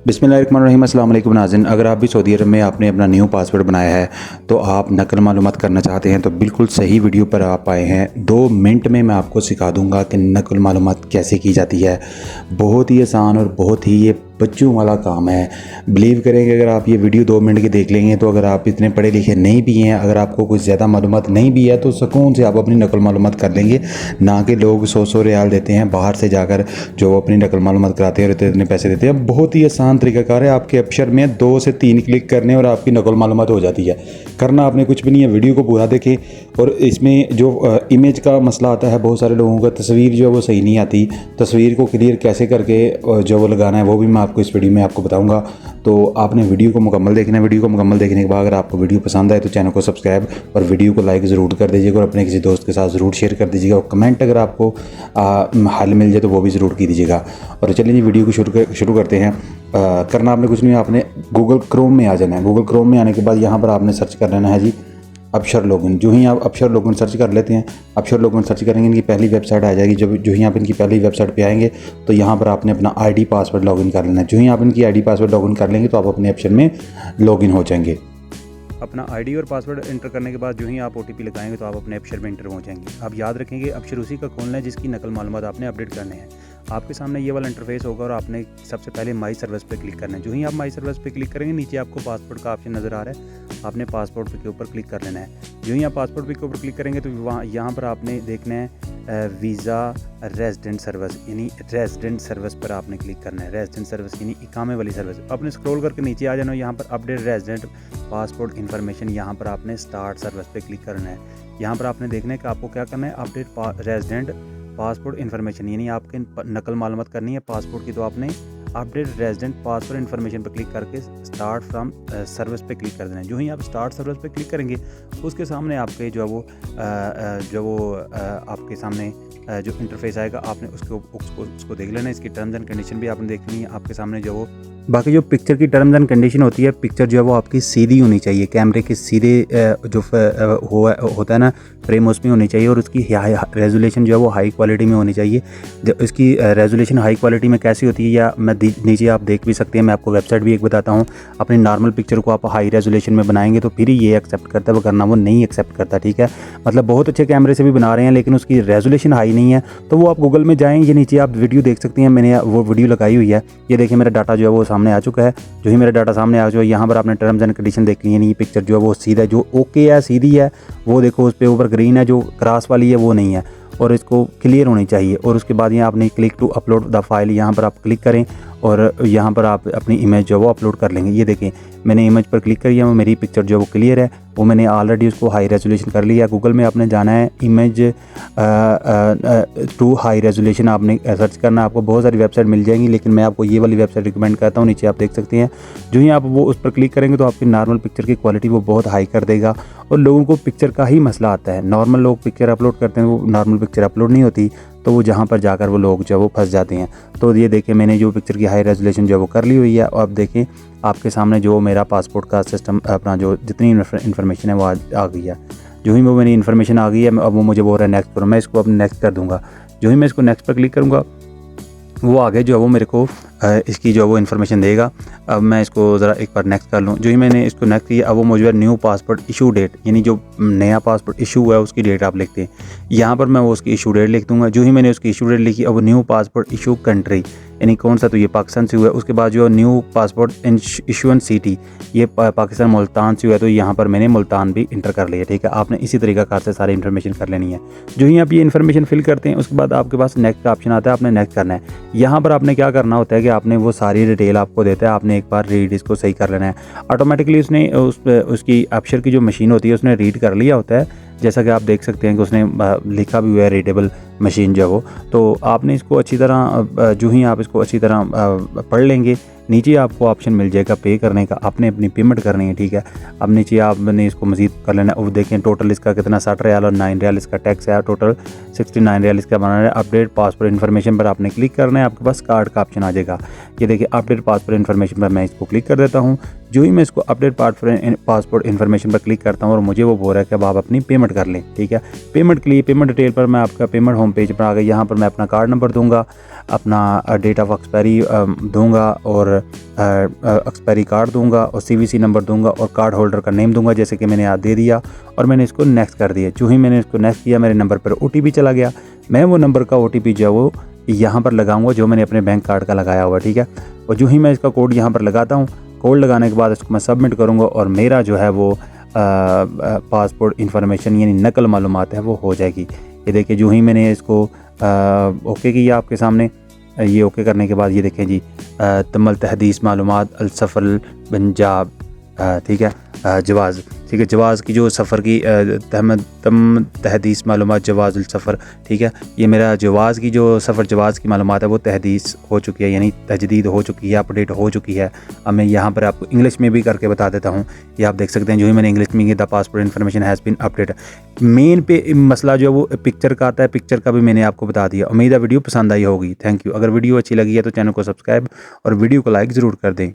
बिस्मिल्लाहिर्रहमानिर्रहीम। अस्सलाम वालेकुम नाज़रीन, अगर आप भी सऊदी अरब में आपने अपना न्यू पासवर्ड बनाया है तो आप नकल मालूमात करना चाहते हैं तो बिल्कुल सही वीडियो पर आप आए हैं। 2 मिनट में मैं आपको सिखा दूंगा कि नकल मालूमात कैसे की जाती है। बहुत ही आसान और बहुत ही ये बच्चों वाला काम है। बिलीव करेंगे अगर आप ये वीडियो 2 मिनट की देख लेंगे तो अगर आप इतने पढ़े लिखे नहीं भी हैं, अगर आपको कुछ ज़्यादा मालूमात नहीं भी है तो सुकून से आप अपनी नकल मालूमात कर लेंगे। ना कि लोग 100 रियाल देते हैं बाहर से जाकर जो अपनी नकल मालूमात कराते हैं और इतने पैसे देते हैं। बहुत ही आसान तरीकाकार है, आपके अक्षर में 2 से 3 क्लिक करने और आपकी नकल मालूमात हो जाती है। करना आपने कुछ भी नहीं है, वीडियो को पूरा देखें। और इसमें जो इमेज का मसला आता है, बहुत सारे लोगों का तस्वीर जो है वो सही नहीं आती। तस्वीर को क्लियर कैसे करके जो वो लगाना है वो भी मैं आपको इस वीडियो में आपको बताऊंगा। तो आपने वीडियो को मुकम्मल देखना है। वीडियो को मुकम्मल देखने के बाद अगर आपको वीडियो पसंद आए तो चैनल को सब्सक्राइब और वीडियो को लाइक ज़रूर कर दीजिएगा और अपने किसी दोस्त के साथ ज़रूर शेयर कर दीजिएगा। और कमेंट अगर आपको हल मिल जाए तो वो भी ज़रूर की दीजिएगा। और चलिए जी वीडियो को शुरू करते हैं। करना आपने कुछ नहीं, आपने गूगल क्रोम में आ जाना है। गूगल क्रोम में आने के बाद यहाँ पर आपने सर्च कर लेना है जी अबशर लॉगिन। जो ही आप अबशर लॉगिन सर्च कर लेते हैं, अबशर लॉगिन सर्च करेंगे इनकी पहली वेबसाइट आ जाएगी। जो ही आप इनकी पहली वेबसाइट पे आएंगे तो यहाँ पर आपने अपना आईडी पासवर्ड लॉगिन कर लेना है। जो ही आप इनकी आईडी पासवर्ड लॉगिन कर लेंगे तो आप अपने अबशर में लॉगिन हो जाएंगे। अपना आईडी और पासवर्ड एंटर करने के बाद जो ही आप ओटीपी लगाएंगे तो आप अपने अबशर में एंटर हो जाएंगे। अब याद रखेंगे अबशर उसी का खोलना है जिसकी नकल मालूमात आपने अपडेट करने हैं। आपके सामने ये वाला इंटरफेस होगा और आपने सबसे पहले माई सर्विस पे क्लिक करना है। जो ही आप माई सर्विस पे क्लिक करेंगे नीचे आपको पासपोर्ट का ऑप्शन नज़र आ रहा है, आपने पासपोर्ट के ऊपर क्लिक कर लेना है। जो ही आप पासपोर्ट के ऊपर क्लिक करेंगे तो यहाँ पर आपने देखना है वीज़ा रेजिडेंट सर्विस, यानी रेजिडेंट सर्विस पर आपने क्लिक करना है। रेजिडेंट सर्विस यानी इकामे वाली सर्विस। आपने स्क्रॉल करके नीचे आ जाना है, यहाँ पर अपडेट रेजिडेंट पासपोर्ट इन्फॉर्मेशन, यहाँ पर आपने स्टार्ट सर्विस पे क्लिक करना है। यहाँ पर आपने देखना है कि आपको क्या करना है, अपडेट रेजिडेंट पासपोर्ट इन्फॉर्मेशन, यानी आपके नकल मालूमात करनी है पासपोर्ट की। तो आपने अपडेट रेजिडेंट पासपोर्ट इन्फॉर्मेशन पर क्लिक करके स्टार्ट फ्रॉम सर्विस पे क्लिक कर देना है। जो ही आप स्टार्ट सर्विस पे क्लिक करेंगे उसके सामने आपके जो आपके सामने जो इंटरफेस आएगा आपने उसको देख लेना है। इसकी टर्म्स एंड कंडीशन भी आपने देखनी है। आपके सामने जो वो बाकी जो पिक्चर की टर्म्स एंड कंडीशन होती है, पिक्चर जो है वो आपकी सीधी होनी चाहिए, कैमरे के सीधे जो होता है ना फ्रेम, उसमें होनी चाहिए। और उसकी रेजोल्यूशन जो है वो हाई क्वालिटी में होनी चाहिए। जब इसकी रेजोल्यूशन हाई क्वालिटी में कैसी होती है या मैं नीचे आप देख भी सकते हैं, मैं आपको वेबसाइट भी एक बताता हूँ। अपनी नॉर्मल पिक्चर को आप हाई रेजोल्यूशन में बनाएंगे तो फिर ये एक्सेप्ट करता है, वो करना वो नहीं एक्सेप्ट करता। ठीक है, मतलब बहुत अच्छे कैमरे से भी बना रहे हैं लेकिन उसकी रेजोल्यूशन हाई नहीं है। तो वो आप गूगल में जाएँ, ये नीचे आप वीडियो देख सकते हैं, मैंने वो वीडियो लगाई हुई है। ये देखिए मेरा डाटा जो है वो सामने आ चुका है। जो ही मेरा डाटा सामने आ चुका है, यहाँ पर आपने टर्म्स एंड कंडीशन देख ली है। ये पिक्चर जो है वो सीधा जो ओके है, सीधी है, वो देखो उस पे ऊपर ग्रीन है, जो क्रॉस वाली है वो नहीं है और इसको क्लियर होनी चाहिए। और उसके बाद यहाँ आपने click to upload the file, यहाँ पर आप क्लिक करें और यहाँ पर आप अपनी इमेज जो है वो अपलोड कर लेंगे। ये देखें मैंने इमेज पर क्लिक करी है, मेरी पिक्चर जो है वो क्लियर है, वो मैंने ऑलरेडी उसको हाई रेजोल्यूशन कर लिया। गूगल में आपने जाना है इमेज टू हाई रेजोल्यूशन, आपने सर्च करना, आपको बहुत सारी वेबसाइट मिल जाएंगी लेकिन मैं आपको ये वाली वेबसाइट रिकमेंड करता हूँ। नीचे आप देख सकते हैं, जो ही आप वो उस पर क्लिक करेंगे तो आपकी नॉर्मल पिक्चर की क्वालिटी वो बहुत हाई कर देगा। और लोगों को पिक्चर का ही मसला आता है, नॉर्मल लोग पिक्चर अपलोड करते हैं, वो नॉर्मल पिक्चर अपलोड नहीं होती, तो वो जहाँ पर जाकर वो लोग जो है वो फंस जाते हैं। तो ये देखें मैंने जो पिक्चर की हाई रेजोल्यूशन जो है वो कर ली हुई है। और अब देखें आपके सामने जो मेरा पासपोर्ट का सिस्टम अपना जो जितनी इन्फॉर्मेशन है वो आ गई है। जो ही वो मेरी इन्फॉर्मेशन आ गई है, अब वो मुझे बोल रहा है नेक्स्ट करो, मैं इसको अब नेक्स्ट कर दूँगा। जो ही मैं इसको नेक्स्ट पर क्लिक करूँगा वो आगे जो है वो मेरे को इसकी जो है वो इन्फॉर्मेशन देगा। अब मैं इसको ज़रा एक बार नेक्स्ट कर लूँ। जो ही मैंने इसको नेक्स्ट किया, अब वो मुझे न्यू पासपोर्ट इशू डेट, यानी जो नया पासपोर्ट इशू हुआ है उसकी डेट आप लिखते हैं। यहाँ पर मैं वो उसकी इशू डेट लिख दूँगा। जो ही मैंने उसकी इशू डेट लिखी, अब वो न्यू पासपोर्ट इशू कंट्री, यानी कौन सा, तो ये पाकिस्तान से हुआ है। उसके बाद जो न्यू पासपोर्ट इशूएंस सिटी, ये पाकिस्तान मुल्तान से हुआ है, तो यहाँ पर मैंने मुल्तान भी इंटर कर लिया। ठीक है, आपने इसी तरीका से सारी इन्फॉर्मेशन कर लेनी है। जो ही आप ये इन्फॉर्मेशन फिल करते हैं उसके बाद आपके पास नेक्स्ट का ऑप्शन आता है, आपने नेक्स्ट करना है। यहाँ पर आपने क्या करना होता है कि आपने वो सारी डिटेल आपको देता है, आपने एक बार रीड इसको सही कर लेना है। ऑटोमेटिकली उसने उसकी अक्षर की जो मशीन होती है उसने रीड कर लिया होता है, जैसा कि आप देख सकते हैं कि उसने लिखा भी हुआ है रीडेबल मशीन जो वो। तो आपने इसको अच्छी तरह जो ही आप इसको अच्छी तरह पढ़ लेंगे, नीचे आपको ऑप्शन मिल जाएगा पे करने का, आपने अपनी पेमेंट करनी है। ठीक है, अब नीचे आपने इसको मज़ीद कर लेना है। और देखें टोटल इसका कितना 60 रियाल और 9 रियाल इसका टैक्स है, टोटल 69 रियाल इसका बना है। अपडेट पासपोर्ट इन्फॉर्मेशन पर आपने क्लिक करना है, आपके पास कार्ड का ऑप्शन आ जाएगा। ये देखिए अपडेट पासपोर्ट इन्फॉर्मेशन पर मैं इसको क्लिक कर देता हूँ। जो ही मैं इसको अपडेट पासपोर्ट इन्फॉर्मेशन पर क्लिक करता हूँ और मुझे वो बोल रहा है कि अब आप अपनी पेमेंट कर लें। ठीक है, पेमेंट के लिए पेमेंट डिटेल पर मैं आपका पेमेंट होम पेज पर आ गई। यहाँ पर मैं अपना कार्ड नंबर दूंगा, अपना डेट ऑफ एक्सपायरी दूंगा और एक्सपायरी कार्ड दूंगा और CVC नंबर दूंगा और कार्ड होल्डर का नेम दूंगा, जैसे कि मैंने याद दे दिया और मैंने इसको नेक्स्ट कर दिया। जो ही मैंने इसको नेक्स्ट किया मेरे नंबर पर OTP चला गया। मैं वो नंबर का OTP जो है वो यहाँ पर लगाऊंगा जो मैंने अपने बैंक कार्ड का लगाया हुआ। ठीक है, और जो ही मैं इसका कोड यहाँ पर लगाता हूँ, कोड लगाने के बाद इसको मैं सबमिट करूँगा और मेरा जो है वो पासपोर्ट इन्फॉर्मेशन यानी नकल मालूमात है वो हो जाएगी। ये देखिए, जो ही मैंने इसको ओके किया आपके सामने, ये ओके करने के बाद ये देखें जी, तमल तहदीस मालूमात अल सफ़र पंजाब, ठीक है, जवाज़, ठीक है, जवाज़ की जो सफ़र की तम तहदीस मालूमात जवाज़ उल सफ़र। ठीक है, ये मेरा जवाज़ की जो सफ़र जवाज़ की मालूमात है वो तहदीस हो चुकी है, यानी तजदीद हो चुकी है, अपडेट हो चुकी है। अब मैं यहाँ पर आपको इंग्लिश में भी करके बता देता हूँ। ये आप देख सकते हैं, जो ही मैंने इंग्लिश में किया, the passport information has been update. Main पे मसला जो है वो पिक्चर का आता है, पिक्चर का भी मैंने आपको बता दिया। उम्मीद है वीडियो पसंद आई होगी। Thank you. अगर वीडियो अच्छी लगी है तो चैनल को सब्सक्राइब और वीडियो को लाइक ज़रूर कर दें।